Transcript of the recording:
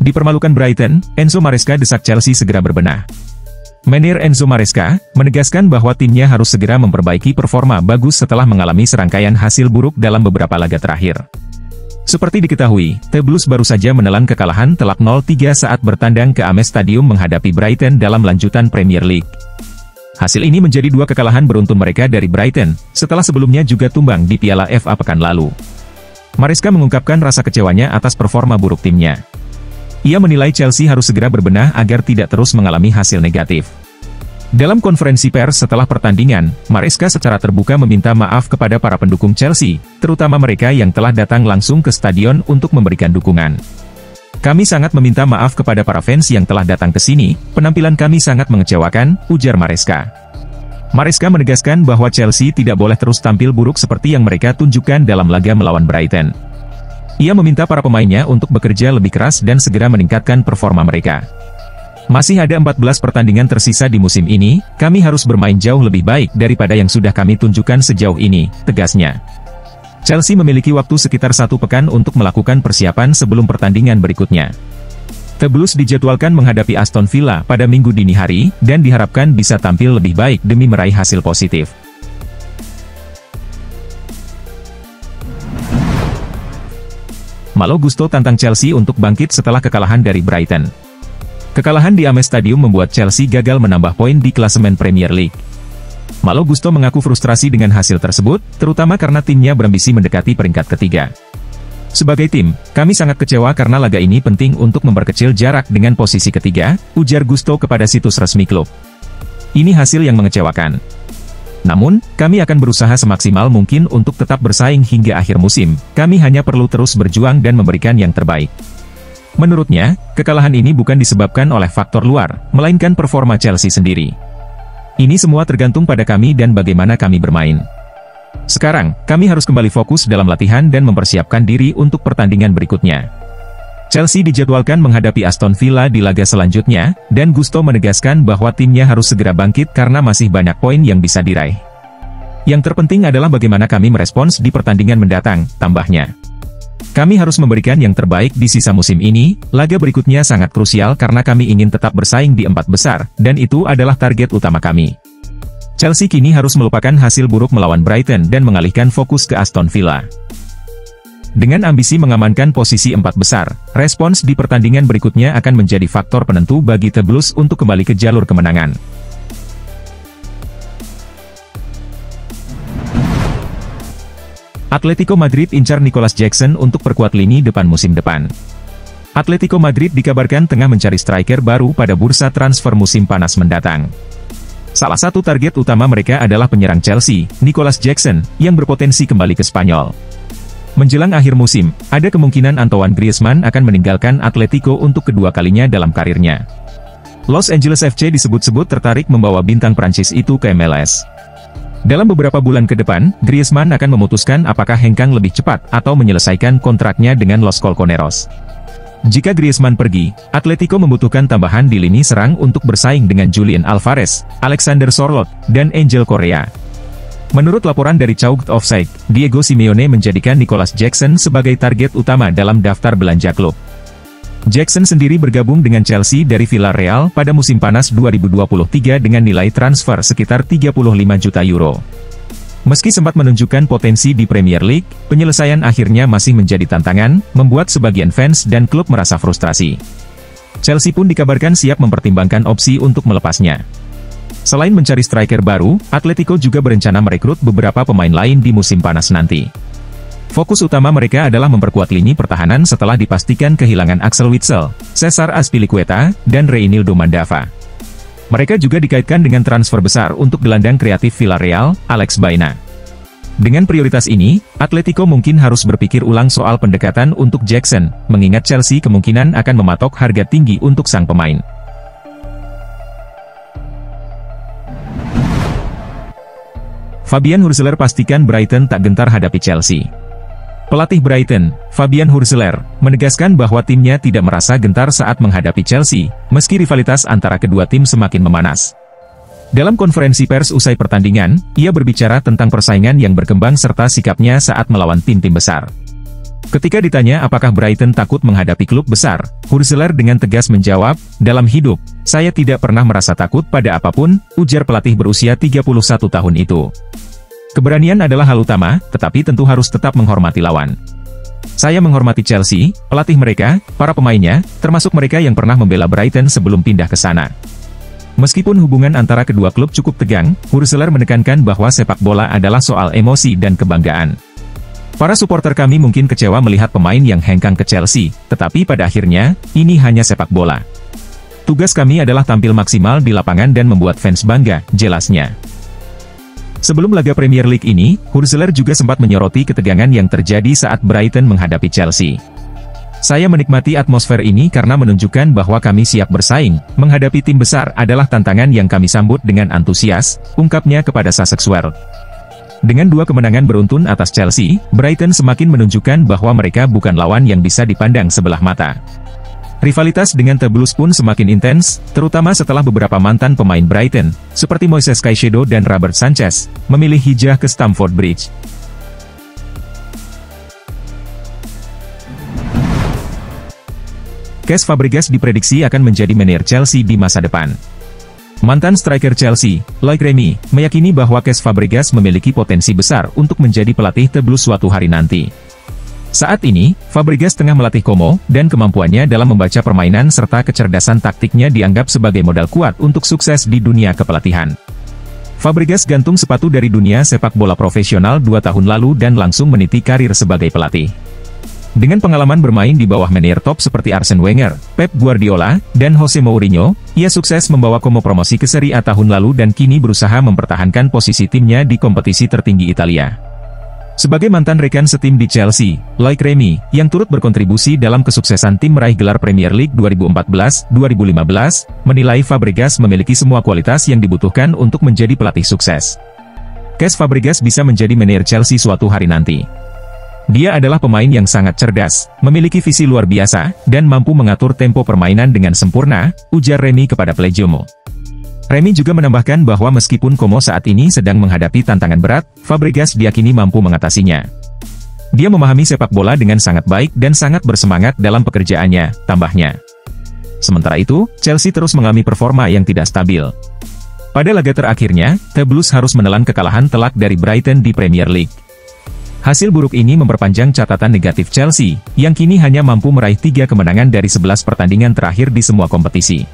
Dipermalukan Brighton, Enzo Maresca desak Chelsea segera berbenah. Manajer Enzo Maresca menegaskan bahwa timnya harus segera memperbaiki performa bagus setelah mengalami serangkaian hasil buruk dalam beberapa laga terakhir. Seperti diketahui, The Blues baru saja menelan kekalahan telak 0-3 saat bertandang ke Amex Stadium menghadapi Brighton dalam lanjutan Premier League. Hasil ini menjadi dua kekalahan beruntun mereka dari Brighton, setelah sebelumnya juga tumbang di Piala FA pekan lalu. Maresca mengungkapkan rasa kecewanya atas performa buruk timnya. Ia menilai Chelsea harus segera berbenah agar tidak terus mengalami hasil negatif. Dalam konferensi pers setelah pertandingan, Maresca secara terbuka meminta maaf kepada para pendukung Chelsea, terutama mereka yang telah datang langsung ke stadion untuk memberikan dukungan. "Kami sangat meminta maaf kepada para fans yang telah datang ke sini, penampilan kami sangat mengecewakan," ujar Maresca. Maresca menegaskan bahwa Chelsea tidak boleh terus tampil buruk seperti yang mereka tunjukkan dalam laga melawan Brighton. Ia meminta para pemainnya untuk bekerja lebih keras dan segera meningkatkan performa mereka. "Masih ada 14 pertandingan tersisa di musim ini, kami harus bermain jauh lebih baik daripada yang sudah kami tunjukkan sejauh ini," tegasnya. Chelsea memiliki waktu sekitar 1 pekan untuk melakukan persiapan sebelum pertandingan berikutnya. The Blues dijadwalkan menghadapi Aston Villa pada Minggu dini hari, dan diharapkan bisa tampil lebih baik demi meraih hasil positif. Malo Gusto tantang Chelsea untuk bangkit setelah kekalahan dari Brighton. Kekalahan di Amex Stadium membuat Chelsea gagal menambah poin di klasemen Premier League. Malo Gusto mengaku frustrasi dengan hasil tersebut, terutama karena timnya berambisi mendekati peringkat ketiga. "Sebagai tim, kami sangat kecewa karena laga ini penting untuk memperkecil jarak dengan posisi ketiga," ujar Gusto kepada situs resmi klub. "Ini hasil yang mengecewakan. Namun, kami akan berusaha semaksimal mungkin untuk tetap bersaing hingga akhir musim. Kami hanya perlu terus berjuang dan memberikan yang terbaik." Menurutnya, kekalahan ini bukan disebabkan oleh faktor luar, melainkan performa Chelsea sendiri. "Ini semua tergantung pada kami dan bagaimana kami bermain. Sekarang, kami harus kembali fokus dalam latihan dan mempersiapkan diri untuk pertandingan berikutnya." Chelsea dijadwalkan menghadapi Aston Villa di laga selanjutnya, dan Gusto menegaskan bahwa timnya harus segera bangkit karena masih banyak poin yang bisa diraih. "Yang terpenting adalah bagaimana kami merespons di pertandingan mendatang," tambahnya. "Kami harus memberikan yang terbaik di sisa musim ini, laga berikutnya sangat krusial karena kami ingin tetap bersaing di 4 besar, dan itu adalah target utama kami." Chelsea kini harus melupakan hasil buruk melawan Brighton dan mengalihkan fokus ke Aston Villa. Dengan ambisi mengamankan posisi 4 besar, respons di pertandingan berikutnya akan menjadi faktor penentu bagi The Blues untuk kembali ke jalur kemenangan. Atletico Madrid incar Nicolas Jackson untuk perkuat lini depan musim depan. Atletico Madrid dikabarkan tengah mencari striker baru pada bursa transfer musim panas mendatang. Salah satu target utama mereka adalah penyerang Chelsea, Nicolas Jackson, yang berpotensi kembali ke Spanyol. Menjelang akhir musim, ada kemungkinan Antoine Griezmann akan meninggalkan Atletico untuk kedua kalinya dalam karirnya. Los Angeles FC disebut-sebut tertarik membawa bintang Prancis itu ke MLS. Dalam beberapa bulan ke depan, Griezmann akan memutuskan apakah hengkang lebih cepat atau menyelesaikan kontraknya dengan Los Colchoneros. Jika Griezmann pergi, Atletico membutuhkan tambahan di lini serang untuk bersaing dengan Julian Alvarez, Alexander Sørloth, dan Angel Correa. Menurut laporan dari Caught Offside, Diego Simeone menjadikan Nicolas Jackson sebagai target utama dalam daftar belanja klub. Jackson sendiri bergabung dengan Chelsea dari Villarreal pada musim panas 2023 dengan nilai transfer sekitar 35 juta euro. Meski sempat menunjukkan potensi di Premier League, penyelesaian akhirnya masih menjadi tantangan, membuat sebagian fans dan klub merasa frustrasi. Chelsea pun dikabarkan siap mempertimbangkan opsi untuk melepasnya. Selain mencari striker baru, Atletico juga berencana merekrut beberapa pemain lain di musim panas nanti. Fokus utama mereka adalah memperkuat lini pertahanan setelah dipastikan kehilangan Axel Witsel, Cesar Azpilicueta, dan Reinildo Mandava. Mereka juga dikaitkan dengan transfer besar untuk gelandang kreatif Villarreal, Alex Baena. Dengan prioritas ini, Atletico mungkin harus berpikir ulang soal pendekatan untuk Jackson, mengingat Chelsea kemungkinan akan mematok harga tinggi untuk sang pemain. Fabian Hurzeler pastikan Brighton tak gentar hadapi Chelsea. Pelatih Brighton, Fabian Hurzeler, menegaskan bahwa timnya tidak merasa gentar saat menghadapi Chelsea, meski rivalitas antara kedua tim semakin memanas. Dalam konferensi pers usai pertandingan, ia berbicara tentang persaingan yang berkembang serta sikapnya saat melawan tim-tim besar. Ketika ditanya apakah Brighton takut menghadapi klub besar, Hurzeler dengan tegas menjawab, "Dalam hidup, saya tidak pernah merasa takut pada apapun," ujar pelatih berusia 31 tahun itu. Keberanian adalah hal utama, tetapi tentu harus tetap menghormati lawan. "Saya menghormati Chelsea, pelatih mereka, para pemainnya, termasuk mereka yang pernah membela Brighton sebelum pindah ke sana." Meskipun hubungan antara kedua klub cukup tegang, Hurzeler menekankan bahwa sepak bola adalah soal emosi dan kebanggaan. "Para supporter kami mungkin kecewa melihat pemain yang hengkang ke Chelsea, tetapi pada akhirnya, ini hanya sepak bola. Tugas kami adalah tampil maksimal di lapangan dan membuat fans bangga," jelasnya. Sebelum laga Premier League ini, Hurzeler juga sempat menyoroti ketegangan yang terjadi saat Brighton menghadapi Chelsea. "Saya menikmati atmosfer ini karena menunjukkan bahwa kami siap bersaing, menghadapi tim besar adalah tantangan yang kami sambut dengan antusias," ungkapnya kepada Sussex World. Dengan 2 kemenangan beruntun atas Chelsea, Brighton semakin menunjukkan bahwa mereka bukan lawan yang bisa dipandang sebelah mata. Rivalitas dengan The Blues pun semakin intens, terutama setelah beberapa mantan pemain Brighton, seperti Moises Caicedo dan Robert Sanchez, memilih hijrah ke Stamford Bridge. Cesc Fabregas diprediksi akan menjadi manajer Chelsea di masa depan. Mantan striker Chelsea, Loic Remy, meyakini bahwa Cesc Fabregas memiliki potensi besar untuk menjadi pelatih The Blues suatu hari nanti. Saat ini, Fabregas tengah melatih Como, dan kemampuannya dalam membaca permainan serta kecerdasan taktiknya dianggap sebagai modal kuat untuk sukses di dunia kepelatihan. Fabregas gantung sepatu dari dunia sepak bola profesional 2 tahun lalu dan langsung meniti karir sebagai pelatih. Dengan pengalaman bermain di bawah manajer top seperti Arsene Wenger, Pep Guardiola, dan Jose Mourinho, ia sukses membawa Como promosi ke Serie A tahun lalu dan kini berusaha mempertahankan posisi timnya di kompetisi tertinggi Italia. Sebagai mantan rekan setim di Chelsea, Loic Remy, yang turut berkontribusi dalam kesuksesan tim meraih gelar Premier League 2014-2015, menilai Fabregas memiliki semua kualitas yang dibutuhkan untuk menjadi pelatih sukses. Cesc Fabregas bisa menjadi manajer Chelsea suatu hari nanti. Dia adalah pemain yang sangat cerdas, memiliki visi luar biasa, dan mampu mengatur tempo permainan dengan sempurna, ujar Remy kepada Plejomo. Remy juga menambahkan bahwa meskipun Como saat ini sedang menghadapi tantangan berat, Fabregas diyakini mampu mengatasinya. Dia memahami sepak bola dengan sangat baik dan sangat bersemangat dalam pekerjaannya, tambahnya. Sementara itu, Chelsea terus mengalami performa yang tidak stabil. Pada laga terakhirnya, The Blues harus menelan kekalahan telak dari Brighton di Premier League. Hasil buruk ini memperpanjang catatan negatif Chelsea, yang kini hanya mampu meraih 3 kemenangan dari 11 pertandingan terakhir di semua kompetisi.